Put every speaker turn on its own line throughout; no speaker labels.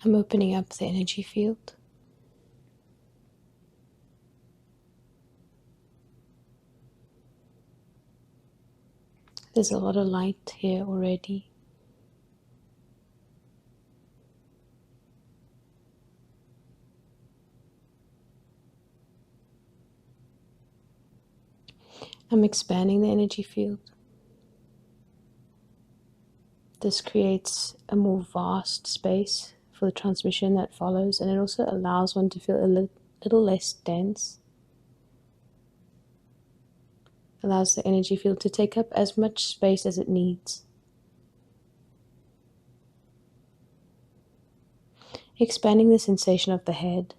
I'm opening up the energy field. There's a lot of light here already. I'm expanding the energy field. This creates a more vast space for the transmission that follows, and it also allows one to feel a little less dense. Allows the energy field to take up as much space as it needs. Expanding the sensation of the head.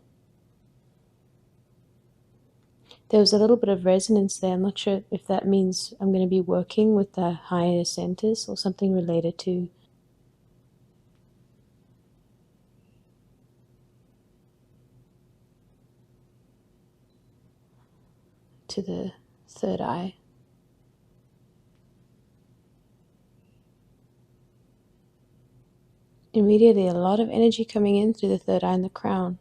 There was a little bit of resonance there. I'm not sure if that means I'm going to be working with the higher centers or something related to the third eye. Immediately, a lot of energy coming in through the third eye and the crown.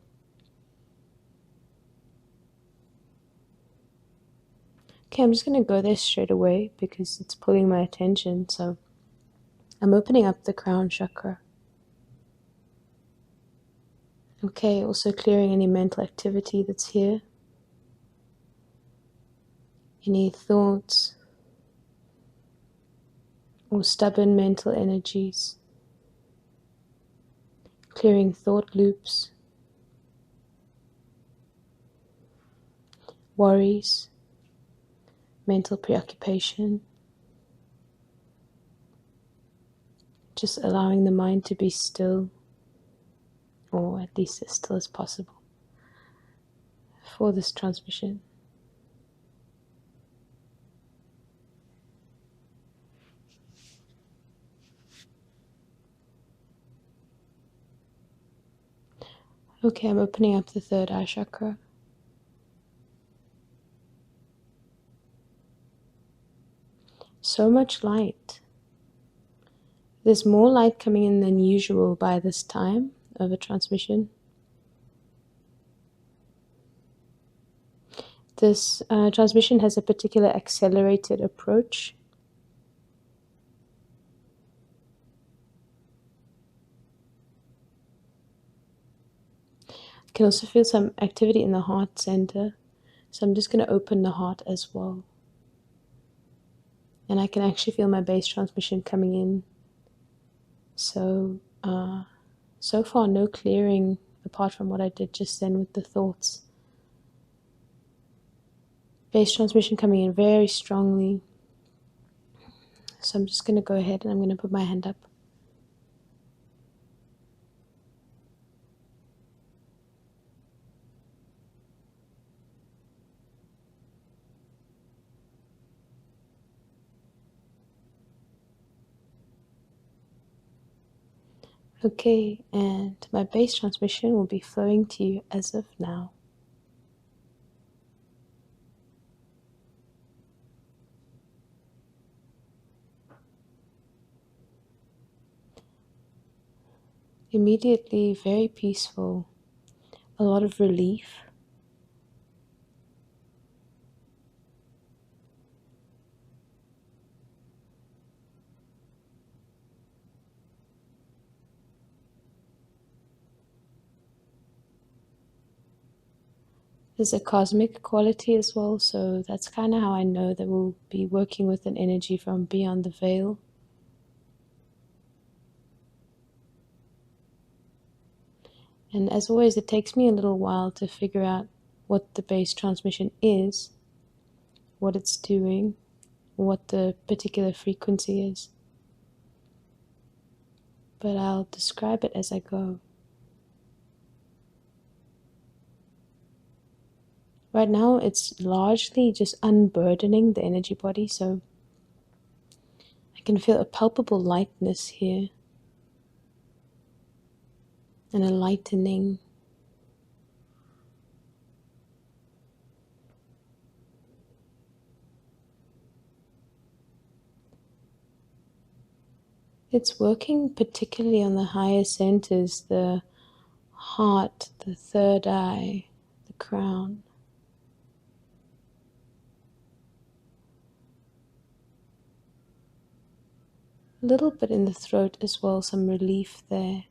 Okay, I'm just going to go there straight away because it's pulling my attention. So I'm opening up the crown chakra. Okay, also clearing any mental activity that's here. Any thoughts or stubborn mental energies. Clearing thought loops, worries, mental preoccupation. Just allowing the mind to be still, or at least as still as possible for this transmission. Okay, I'm opening up the third eye chakra. So much light. There's more light coming in than usual by this time of a transmission. This transmission has a particular accelerated approach. I can also feel some activity in the heart center. So I'm just going to open the heart as well. And I can actually feel my base transmission coming in. So, so far no clearing apart from what I did just then with the thoughts. Base transmission coming in very strongly. So I'm just going to go ahead and I'm going to put my hand up. Okay, and my base transmission will be flowing to you as of now. Immediately very peaceful, a lot of relief. There's a cosmic quality as well, so that's kind of how I know that we'll be working with an energy from beyond the veil. And as always, it takes me a little while to figure out what the base transmission is, what it's doing, what the particular frequency is. But I'll describe it as I go. Right now, it's largely just unburdening the energy body, so I can feel a palpable lightness here and a lightening. It's working particularly on the higher centers, the heart, the third eye, the crown. A little bit in the throat as well, some relief there.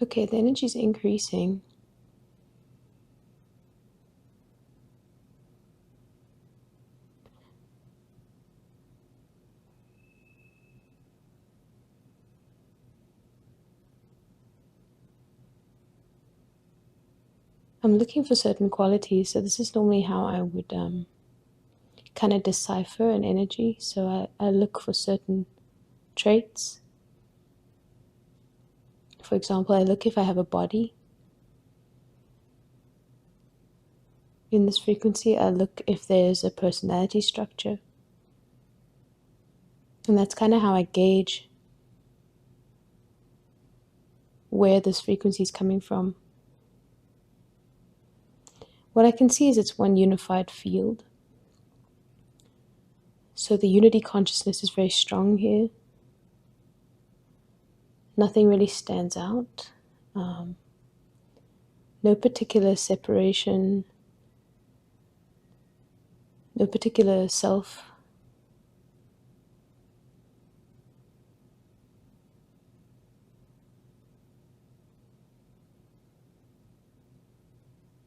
Okay, the energy is increasing. I'm looking for certain qualities, so this is normally how I would kind of decipher an energy. So I look for certain traits. For example, I look if I have a body. In this frequency, I look if there's a personality structure. And that's kind of how I gauge where this frequency is coming from. What I can see is it's one unified field. So the unity consciousness is very strong here. Nothing really stands out. No particular separation, no particular self.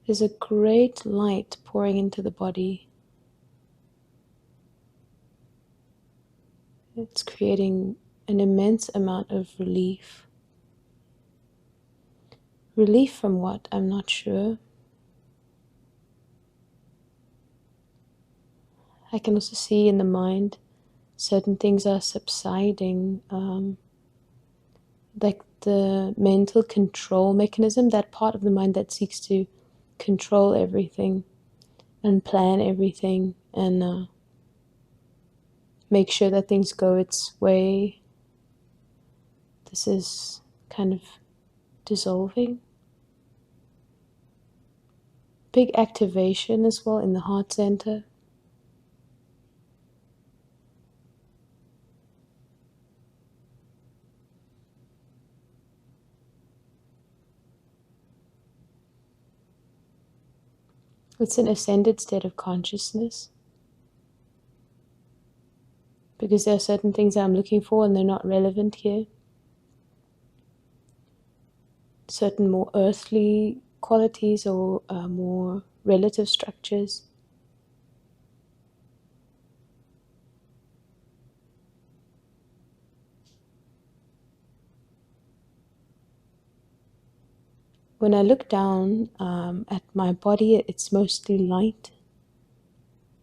There's a great light pouring into the body. It's creating an immense amount of relief. Relief from what? I'm not sure. I can also see in the mind certain things are subsiding, like the mental control mechanism, that part of the mind that seeks to control everything and plan everything and make sure that things go its way. This is kind of dissolving. Big activation as well in the heart center. It's an ascended state of consciousness, because there are certain things that I'm looking for and they're not relevant here. Certain more earthly qualities or more relative structures. When I look down at my body, it's mostly light,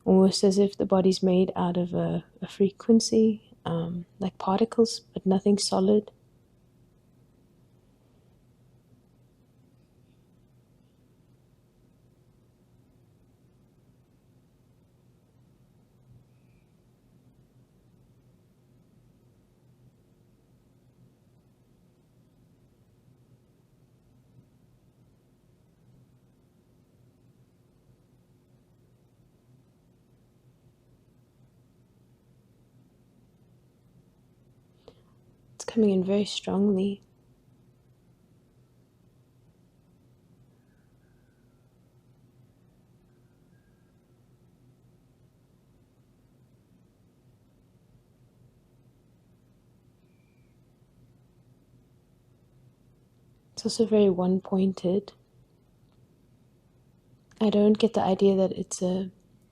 almost as if the body's made out of a frequency, like particles, but nothing solid. It's coming in very strongly. It's also very one-pointed. I don't get the idea that it's a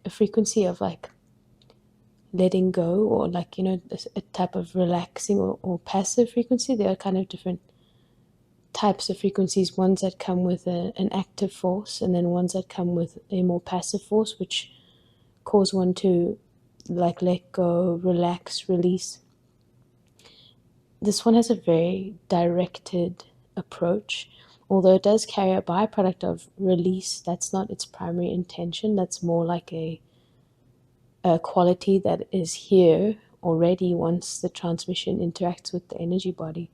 frequency of like letting go, or like, a type of relaxing or passive frequency. There are kind of different types of frequencies, ones that come with an active force, and then ones that come with a more passive force, which cause one to like let go, relax, release. This one has a very directed approach, although it does carry a byproduct of release. That's not its primary intention. That's more like a quality that is here already once the transmission interacts with the energy body.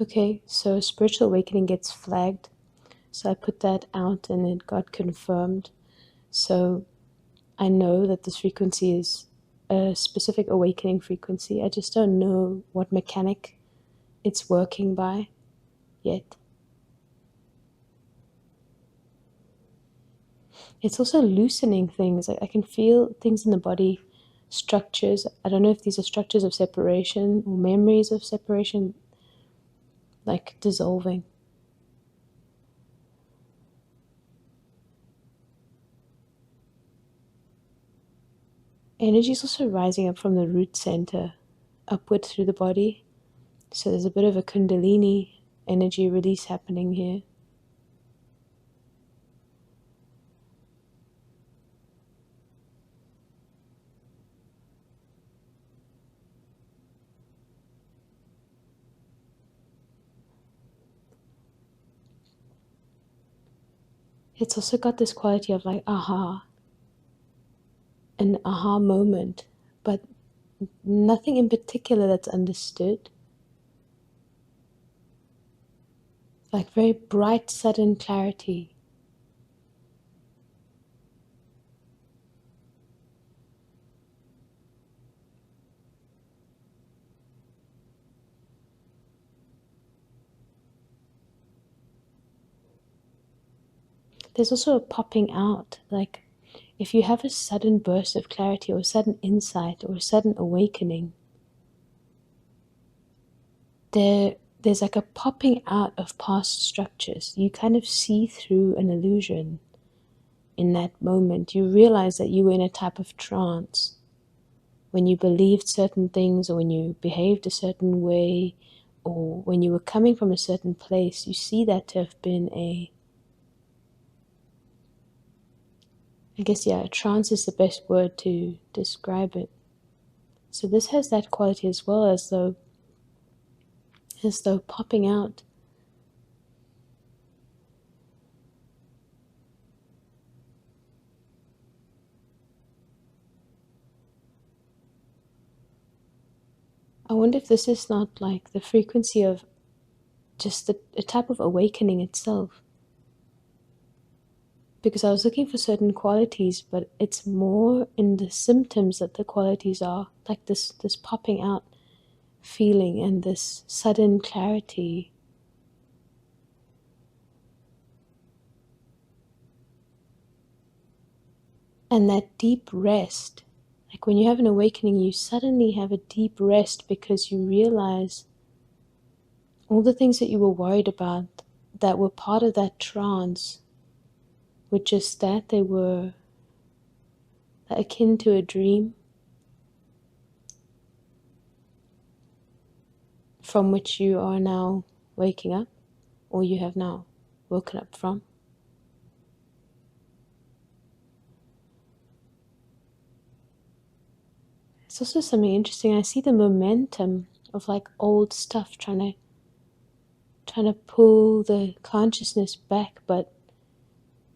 Okay, so spiritual awakening gets flagged. So I put that out and it got confirmed. So I know that this frequency is a specific awakening frequency. I just don't know what mechanic it's working by yet. It's also loosening things. I can feel things in the body, structures. I don't know if these are structures of separation or memories of separation, like dissolving. Energy is also rising up from the root center, upward through the body. So there's a bit of a kundalini energy release happening here. It's also got this quality of like aha, an aha moment, but nothing in particular that's understood. Like very bright, sudden clarity. There's also a popping out, like if you have a sudden burst of clarity or a sudden insight or a sudden awakening, there's like a popping out of past structures. You kind of see through an illusion in that moment. You realize that you were in a type of trance when you believed certain things, or when you behaved a certain way, or when you were coming from a certain place. You see that to have been a trance is the best word to describe it. So this has that quality as well, as though popping out. I wonder if this is not like the frequency of just a type of awakening itself. Because I was looking for certain qualities, but it's more in the symptoms that the qualities are. Like this popping out feeling and this sudden clarity. And that deep rest. Like when you have an awakening, you suddenly have a deep rest because you realize all the things that you were worried about that were part of that trance were just that. They were akin to a dream from which you are now waking up, or you have now woken up from. It's also something interesting. I see the momentum of like old stuff trying to pull the consciousness back, but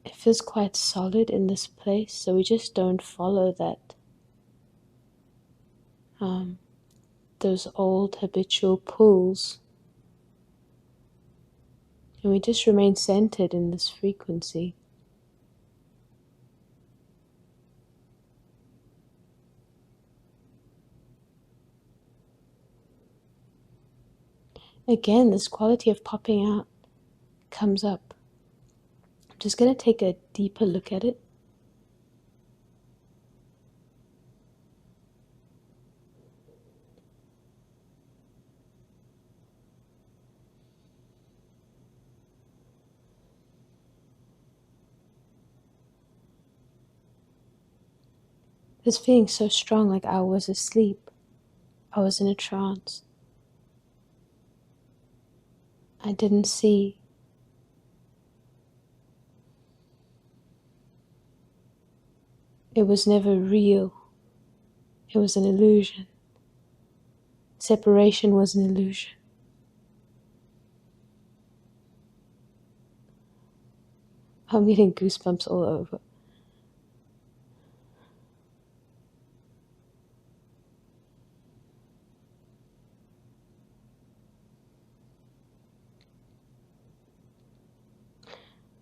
it feels quite solid in this place, so we just don't follow that those old habitual pulls, and we just remain centered in this frequency. Again, this quality of popping out comes up. I'm just going to take a deeper look at it. This feeling so strong, like I was asleep. I was in a trance. I didn't see. It was never real. It was an illusion. Separation was an illusion. I'm getting goosebumps all over.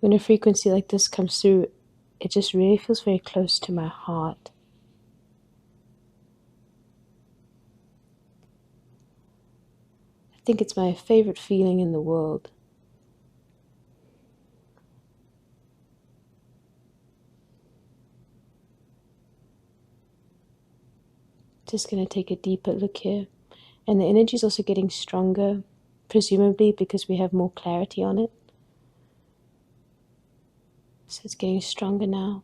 When a frequency like this comes through, it just really feels very close to my heart. I think it's my favorite feeling in the world. Just going to take a deeper look here. And the energy is also getting stronger, presumably because we have more clarity on it. So it's getting stronger now.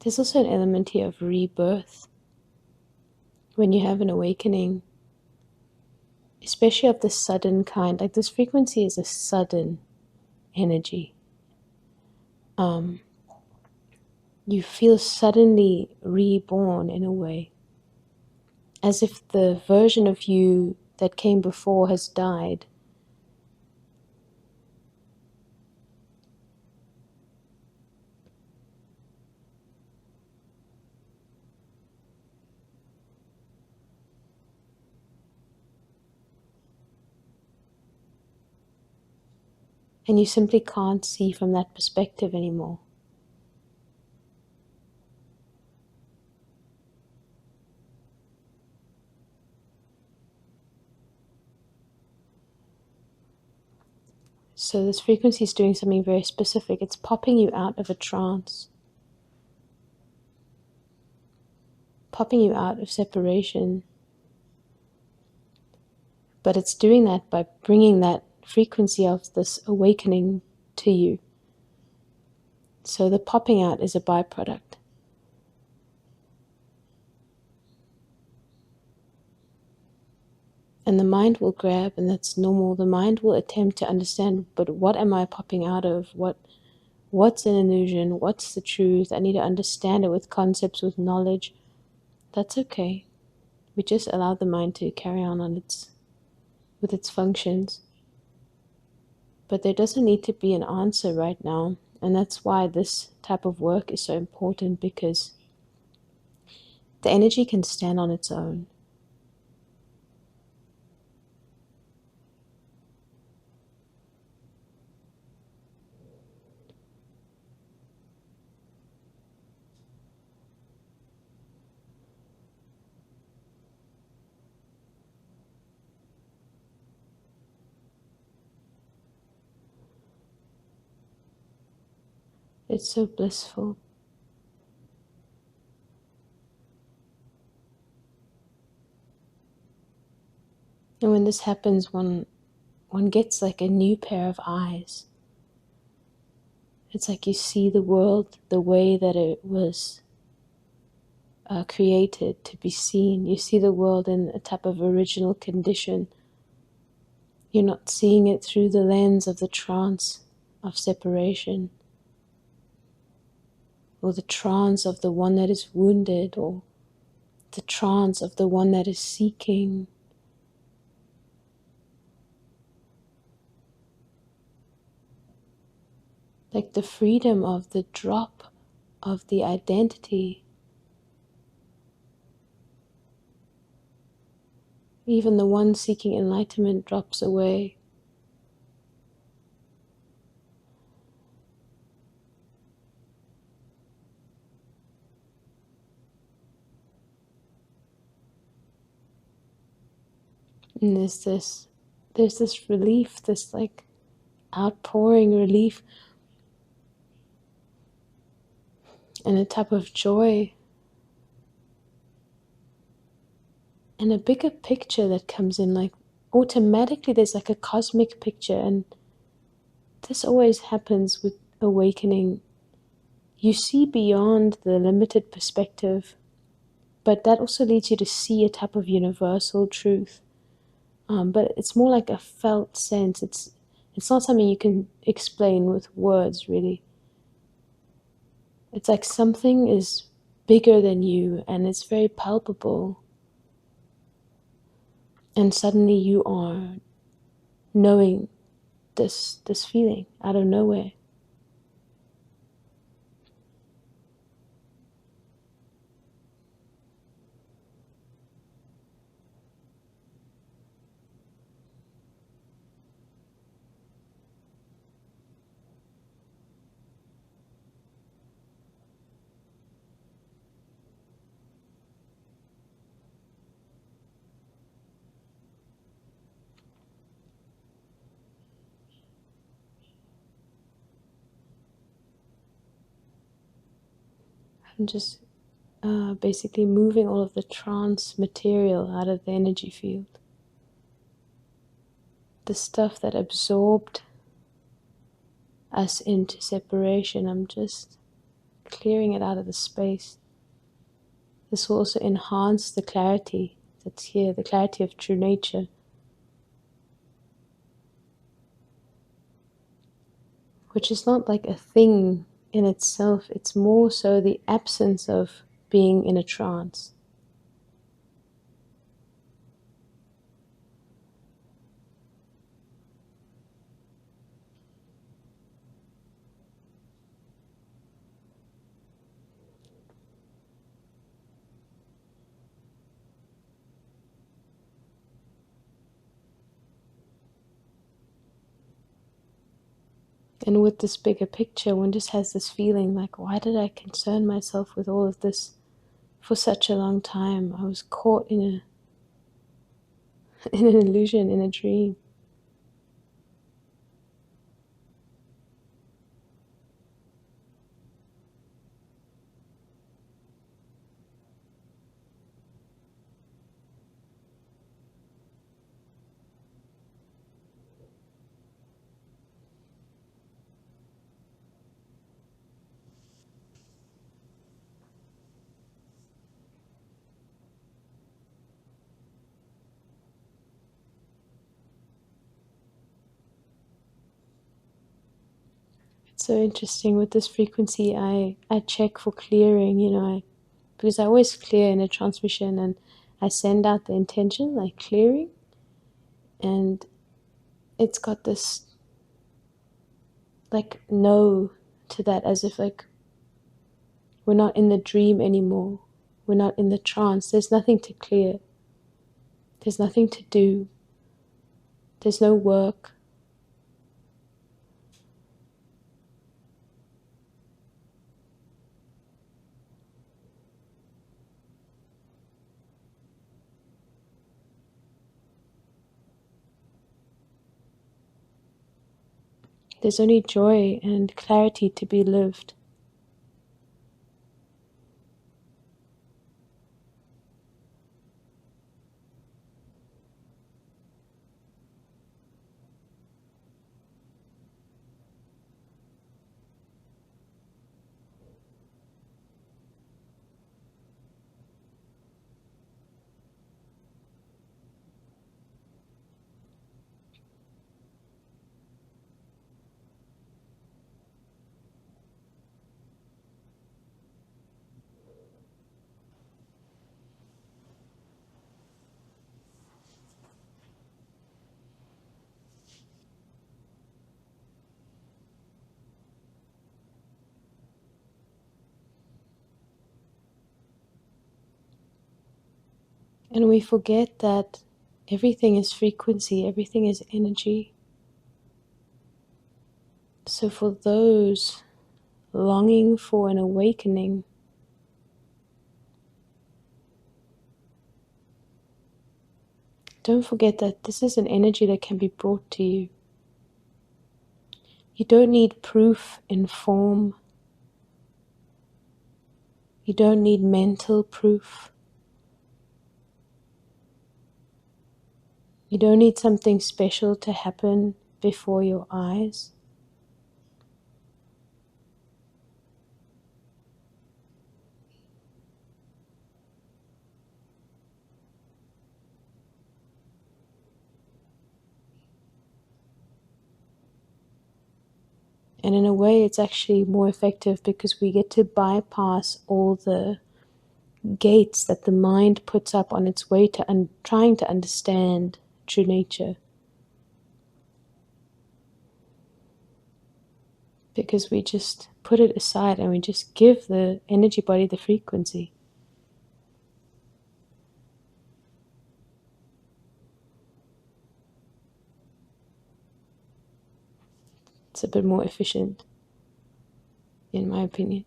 There's also an element here of rebirth. When you have an awakening, especially of the sudden kind, like this frequency is a sudden energy. You feel suddenly reborn in a way, as if the version of you that came before has died. And you simply can't see from that perspective anymore. So this frequency is doing something very specific. It's popping you out of a trance, popping you out of separation. But it's doing that by bringing that frequency of this awakening to you. So the popping out is a byproduct. And the mind will grab, and that's normal. The mind will attempt to understand, but what am I popping out of? What's an illusion? What's the truth? I need to understand it with concepts, with knowledge. That's okay. We just allow the mind to carry on with its functions. But there doesn't need to be an answer right now. And that's why this type of work is so important, because the energy can stand on its own. It's so blissful. And when this happens, one gets like a new pair of eyes. It's like you see the world the way that it was created to be seen. You see the world in a type of original condition. You're not seeing it through the lens of the trance of separation, or the trance of the one that is wounded, or the trance of the one that is seeking. Like the freedom of the drop of the identity. Even the one seeking enlightenment drops away. And there's this relief, this like outpouring relief, and a type of joy, and a bigger picture that comes in. Like automatically there's like a cosmic picture, and this always happens with awakening. You see beyond the limited perspective, but that also leads you to see a type of universal truth. But it's more like a felt sense. It's not something you can explain with words, really. It's like something is bigger than you, and it's very palpable. And suddenly you are knowing this feeling out of nowhere. And just basically moving all of the trance material out of the energy field. The stuff that absorbed us into separation, I'm just clearing it out of the space. This will also enhance the clarity that's here, the clarity of true nature, which is not like a thing in itself, it's more so the absence of being in a trance. And with this bigger picture, one just has this feeling like, why did I concern myself with all of this for such a long time? I was caught in in an illusion, in a dream. It's so interesting with this frequency. I check for clearing, because I always clear in a transmission, and I send out the intention like clearing, and it's got this like no to that, as if like we're not in the dream anymore, we're not in the trance, there's nothing to clear, there's nothing to do, there's no work. There's only joy and clarity to be lived. And we forget that everything is frequency, everything is energy. So for those longing for an awakening, don't forget that this is an energy that can be brought to you. You don't need proof in form. You don't need mental proof. You don't need something special to happen before your eyes. And in a way, it's actually more effective because we get to bypass all the gates that the mind puts up on its way to trying to understand true nature. Because we just put it aside and we just give the energy body the frequency. It's a bit more efficient, in my opinion.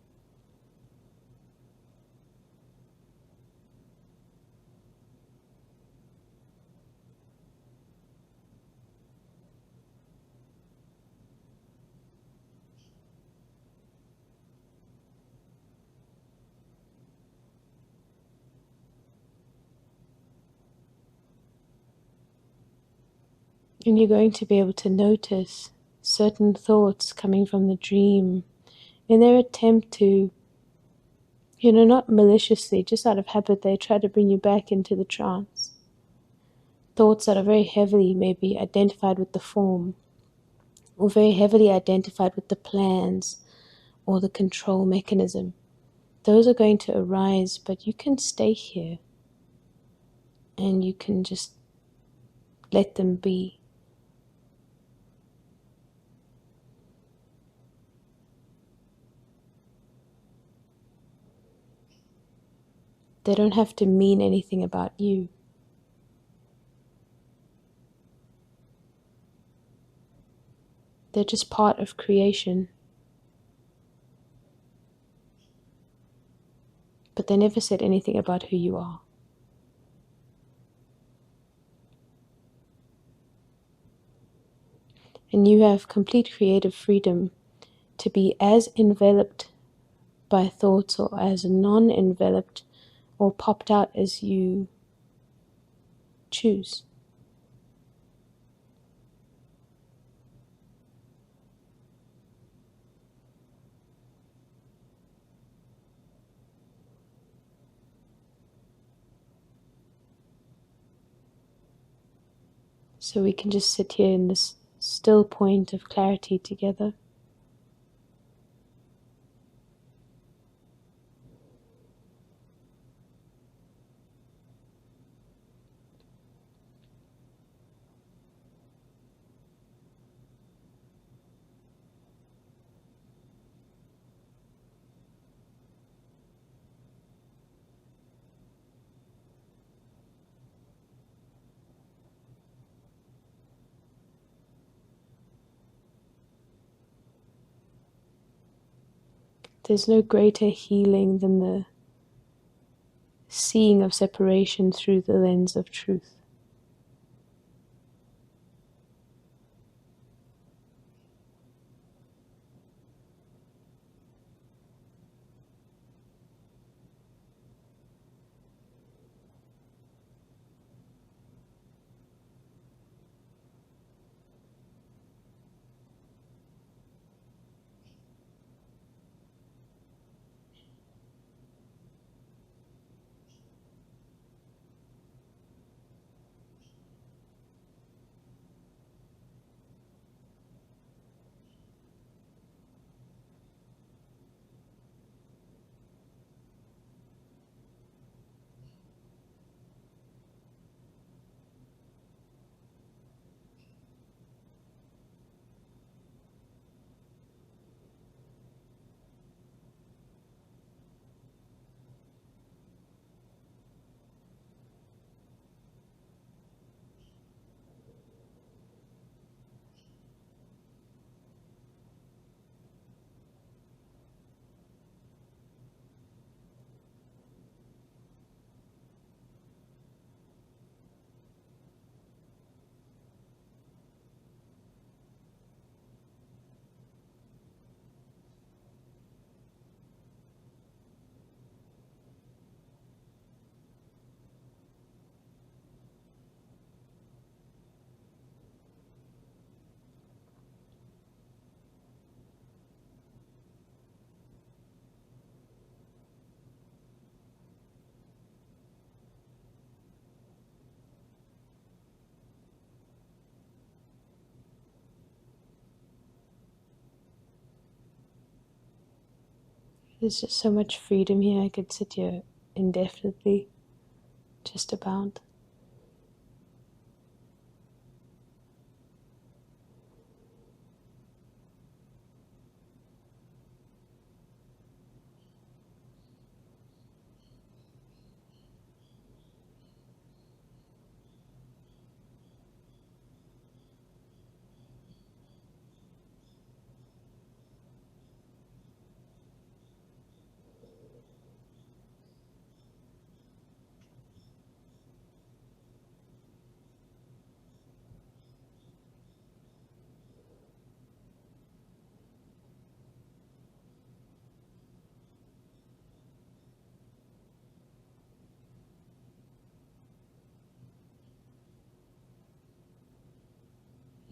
And you're going to be able to notice certain thoughts coming from the dream in their attempt to, not maliciously, just out of habit, they try to bring you back into the trance. Thoughts that are very heavily maybe identified with the form, or very heavily identified with the plans or the control mechanism. Those are going to arise, but you can stay here and you can just let them be. They don't have to mean anything about you. They're just part of creation. But they never said anything about who you are. And you have complete creative freedom to be as enveloped by thoughts or as non-enveloped or popped out as you choose. So we can just sit here in this still point of clarity together. There's no greater healing than the seeing of separation through the lens of truth. There's just so much freedom here. I could sit here indefinitely, just about.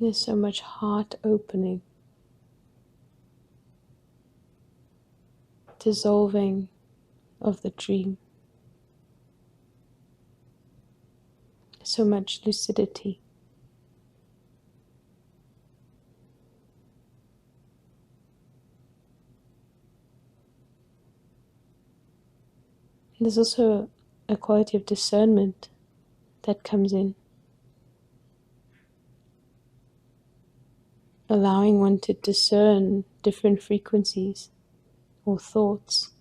There's so much heart opening, dissolving of the dream, so much lucidity. There's also a quality of discernment that comes in, allowing one to discern different frequencies or thoughts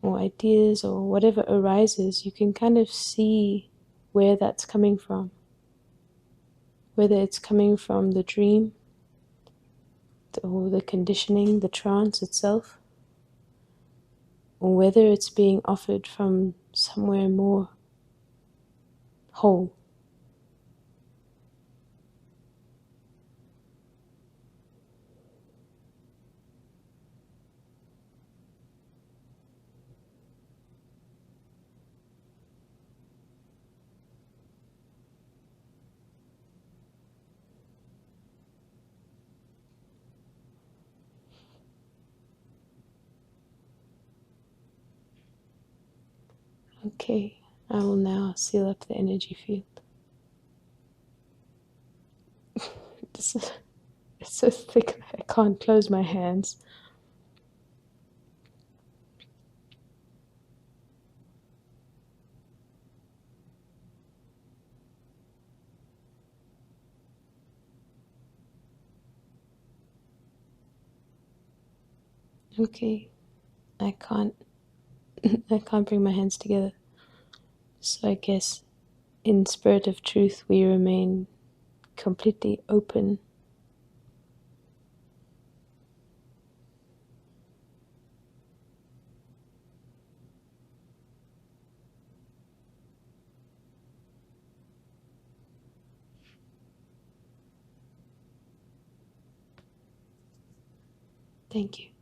or ideas or whatever arises. You can kind of see where that's coming from, whether it's coming from the dream or the conditioning, the trance itself, or whether it's being offered from somewhere more whole. Okay, I will now seal up the energy field. It's so thick I can't close my hands. Okay, I can't I can't bring my hands together. So I guess in spirit of truth we remain completely open. Thank you.